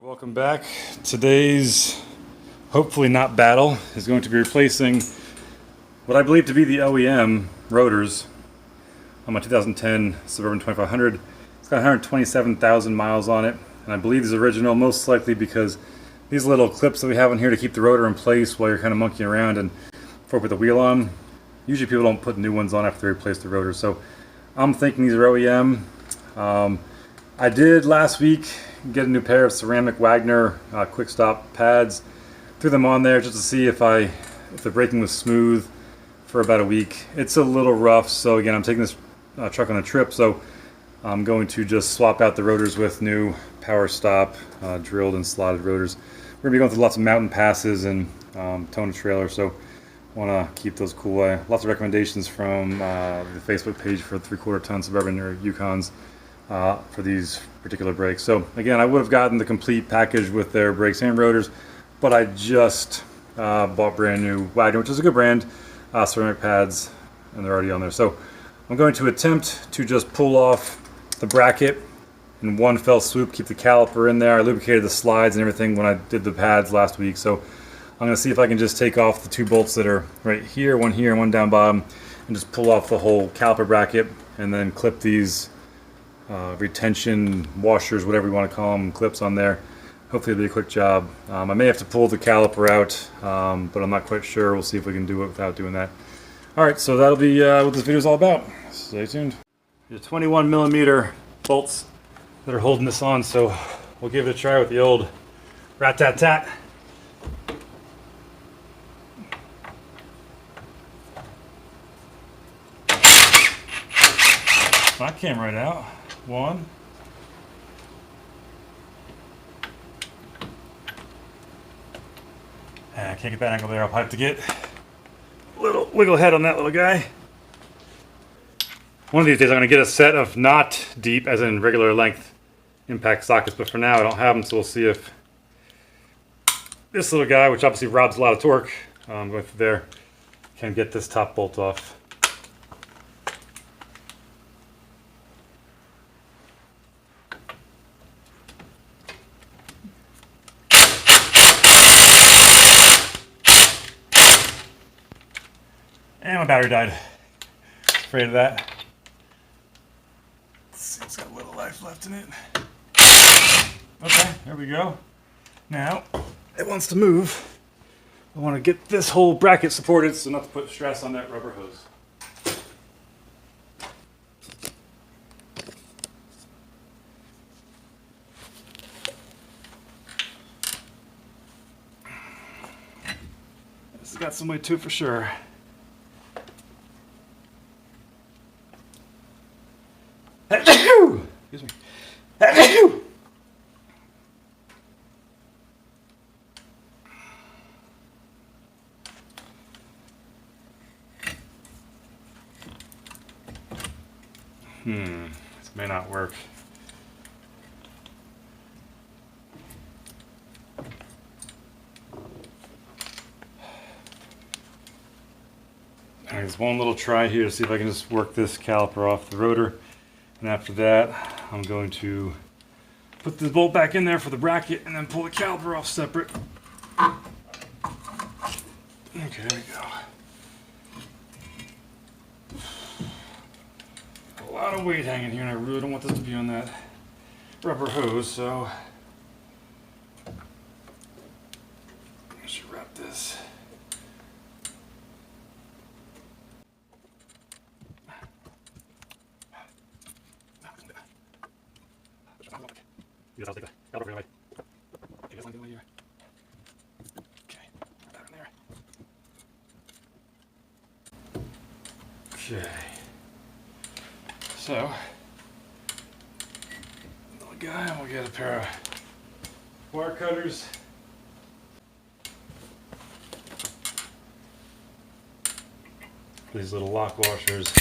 Welcome back. Today's hopefully not battle is going to be replacing what I believe to be the OEM rotors on my 2010 Suburban 2500. It's got 127,000 miles on it, and I believe it's original, most likely because these little clips that we have on here to keep the rotor in place while you're kind of monkeying around and fork with the wheel on. Usually people don't put new ones on after they replace the rotor, so I'm thinking these are OEM. I did last week get a new pair of ceramic Wagner quick stop pads. Threw them on there just to see if the braking was smooth for about a week. It's a little rough, so again, I'm taking this truck on a trip, so I'm going to just swap out the rotors with new Powerstop drilled and slotted rotors. We're going to be going through lots of mountain passes and towing a trailer, so want to keep those cool. Lots of recommendations from the Facebook page for 3/4 ton Suburban or Yukons for these particular brakes. So again, I would have gotten the complete package with their brakes and rotors, but I just bought brand new Wagner, which is a good brand, ceramic pads, and they're already on there. So I'm going to attempt to just pull off the bracket in one fell swoop, keep the caliper in there. I lubricated the slides and everything when I did the pads last week, so I'm going to see if I can just take off the two bolts that are right here, one here and one down bottom, and just pull off the whole caliper bracket, and then clip these retention washers, whatever you want to call them, clips on there. Hopefully it'll be a quick job. I may have to pull the caliper out, but I'm not quite sure. We'll see if we can do it without doing that. Alright, so that'll be what this video is all about. Stay tuned. The 21mm bolts that are holding this on, so we'll give it a try with the old rat-tat-tat. That came right out. One. And I can't get that angle there. I'll have to get a little wiggle head on that little guy. One of these days I'm going to get a set of not deep, as in regular length impact sockets, but for now I don't have them, so we'll see if this little guy, which obviously robs a lot of torque, going through there, can get this top bolt off. And my battery died. Afraid of that. Let's see, it's got a little life left in it. Okay, there we go. Now, it wants to move. I want to get this whole bracket supported so not to put stress on that rubber hose. This has got some weight to it for sure. Excuse me. This may not work. There's one little try here to see if I can just work this caliper off the rotor. And after that, I'm going to put the bolt back in there for the bracket and then pull the caliper off separate. Okay, there we go. A lot of weight hanging here, and I really don't want this to be on that rubber hose, so I should wrap this. I'll take the caliper away. Take this one here. Okay, put that in there. Okay. So, little guy, and we'll get a pair of wire cutters. These little lock washers.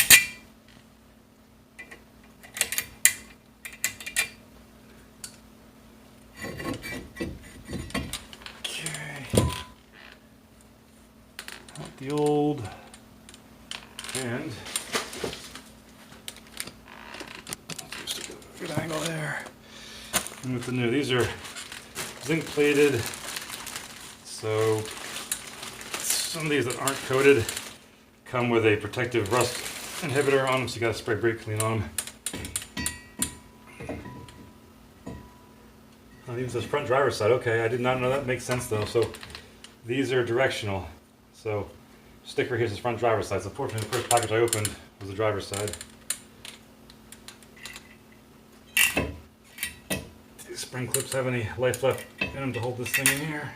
The old and just a good angle there. And with the new, these are zinc plated. So some of these that aren't coated come with a protective rust inhibitor on them, so you gotta spray brake clean on them. Oh, even says front driver's side. Okay, I did not know that. Makes sense though. So these are directional. So sticker here says front driver's side. So fortunately, the first package I opened was the driver's side. These spring clips have any life left in them to hold this thing in here?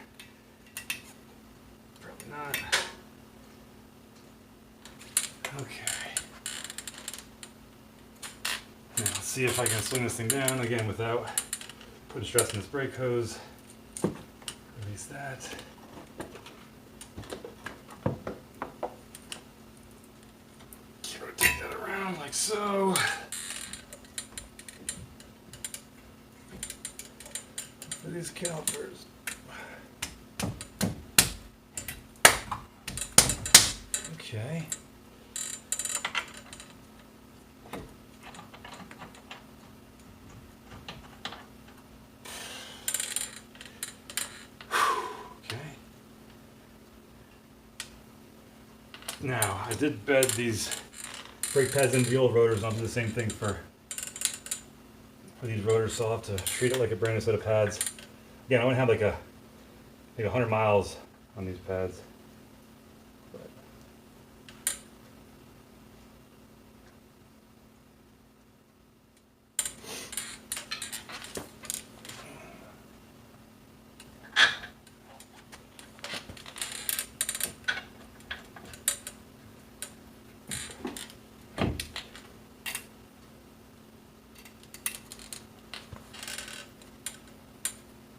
Probably not. Okay. Now let's see if I can swing this thing down again without putting stress in this brake hose. Release that. Rotate that around like so. For these calipers. Okay. Now, I did bed these brake pads into the old rotors. I'll do the same thing for these rotors, so I'll have to treat it like a brand new set of pads. Again, I want to have like maybe 100 miles on these pads.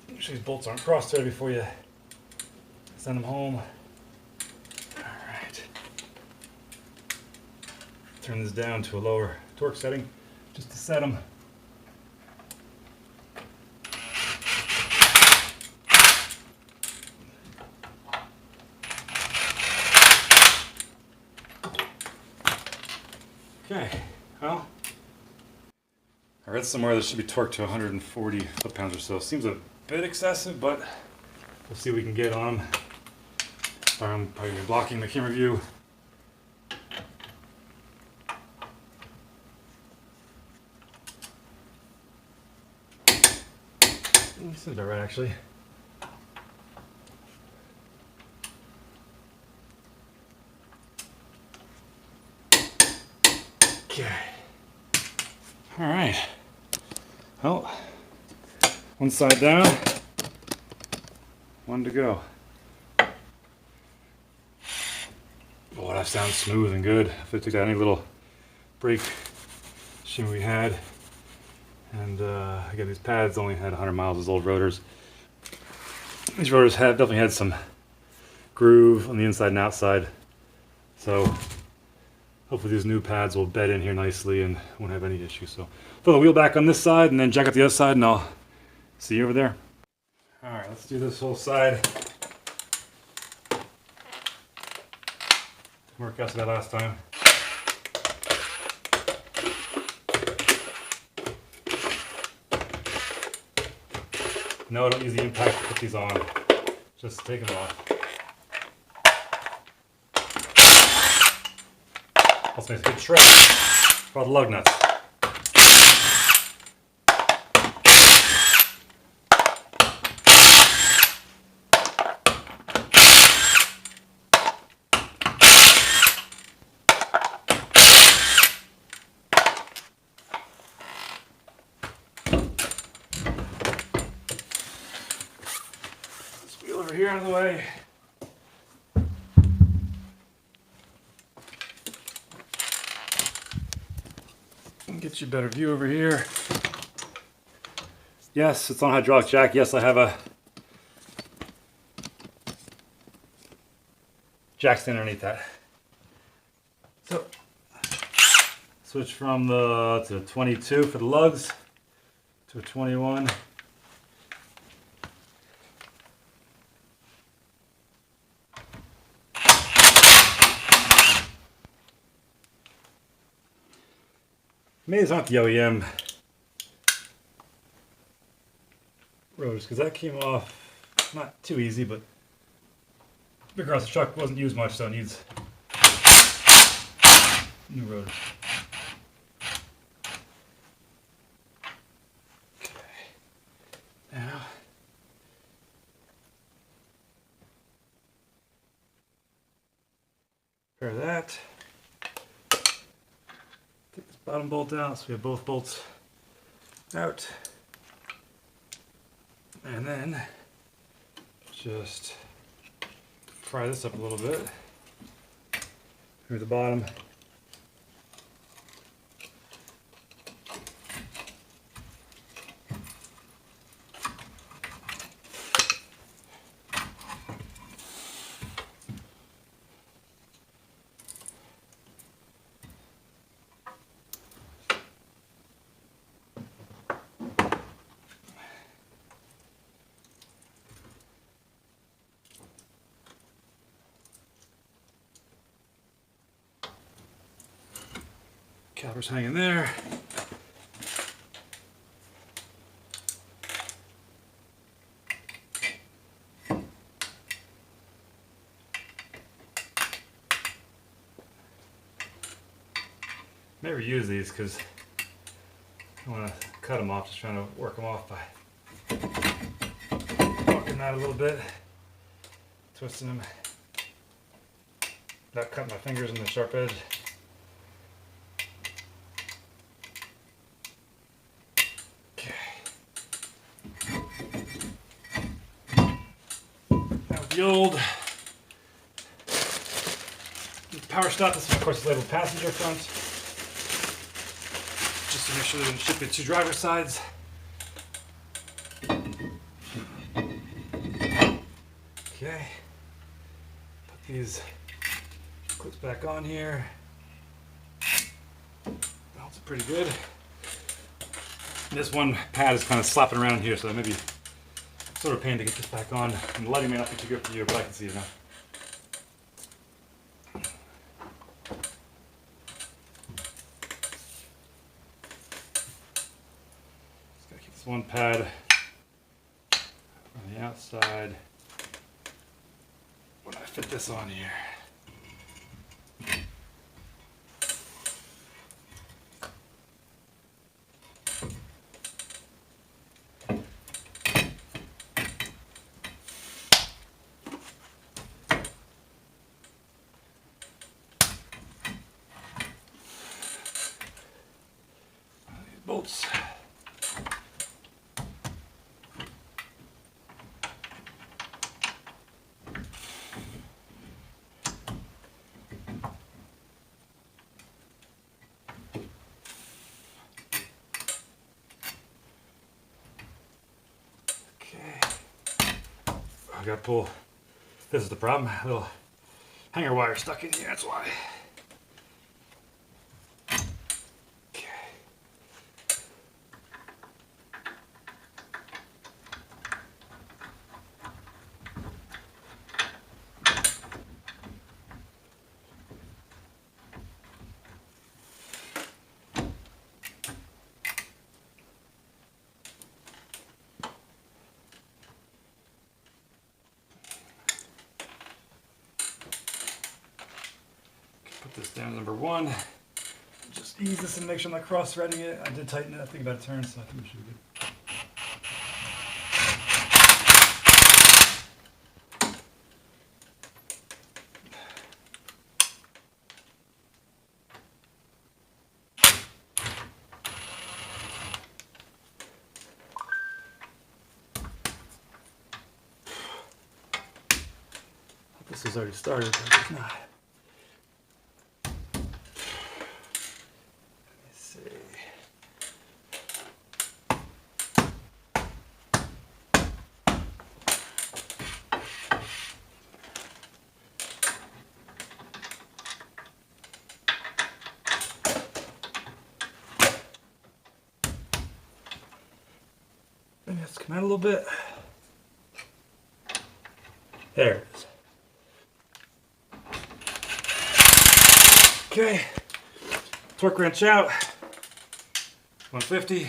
Make sure these bolts aren't cross-threaded before you send them home. Alright. Turn this down to a lower torque setting just to set them. Okay, well, I read somewhere that should be torqued to 140 foot-pounds or so. Seems a bit excessive, but we'll see what we can get on them. I'm probably blocking the camera view. This is about right, actually. Okay. All right. Well, one side down, one to go. Boy, that sounds smooth and good. If I took out any little brake shim we had, and again, these pads only had 100 miles as old rotors. These rotors have definitely had some groove on the inside and outside, so hopefully these new pads will bed in here nicely and won't have any issues. So throw the wheel back on this side and then jack out the other side, and I'll see you over there. All right, let's do this whole side. Worked out that last time. No, don't use the impact to put these on. Just take them off. Also makes a good shred for all the lug nuts. This wheel over here out of the way. Get you a better view over here. Yes, it's on hydraulic jack. Yes, I have a jack stand underneath that. So, switch from to 22 for the lugs to a 21. Maybe it's not the OEM rotors, because that came off not too easy, but because the truck wasn't used much, so it needs new rotors. Okay. Now, repair that. Take this bottom bolt out so we have both bolts out. And then just pry this up a little bit. Here's the bottom. Caliper's hanging there. Never use these because I want to cut them off, just trying to work them off by walking that a little bit, twisting them, without cutting my fingers on the sharp edge. The old Powerstop. This one, of course, is labeled passenger front, just to make sure they didn't ship it to driver's sides. Okay, put these clips back on here. That's pretty good. This one pad is kind of slapping around here, so maybe sort of pain to get this back on, and the lighting may not be too good for you, but I can see it now. Just gotta keep this one pad on the outside when I fit this on here. Bolts. Okay. I gotta pull. This is the problem. A little hanger wire stuck in here. That's why. Put this down to number 1. Just ease this and make sure I'm not cross-threading it. I did tighten it, I think about a turn, so I think we should be good. This has already started, but it's not. Maybe it has to come out a little bit. There it is. Okay, torque wrench out, 150.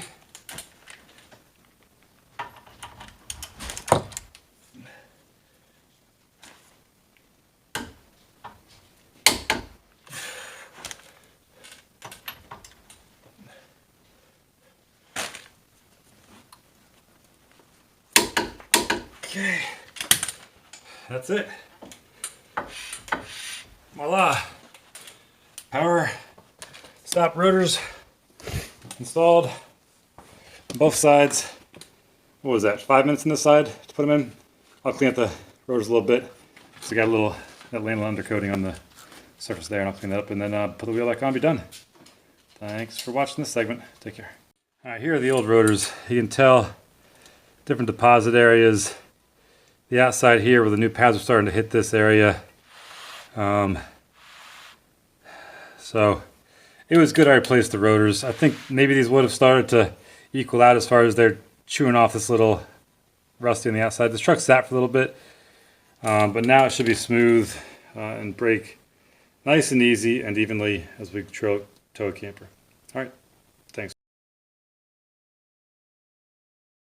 Okay, that's it. Voila! Power stop rotors installed on both sides. What was that, 5 minutes on this side to put them in? I'll clean up the rotors a little bit. So got a little that lanolin undercoating on the surface there, and I'll clean that up and then put the wheel back on and be done. Thanks for watching this segment. Take care. Alright, here are the old rotors. You can tell different deposit areas. The outside here where the new pads are starting to hit this area. So it was good I replaced the rotors. I think maybe these would have started to equal out as far as they're chewing off this little rusty on the outside. This truck sat for a little bit, but now it should be smooth and brake nice and easy and evenly as we tow a camper. All right.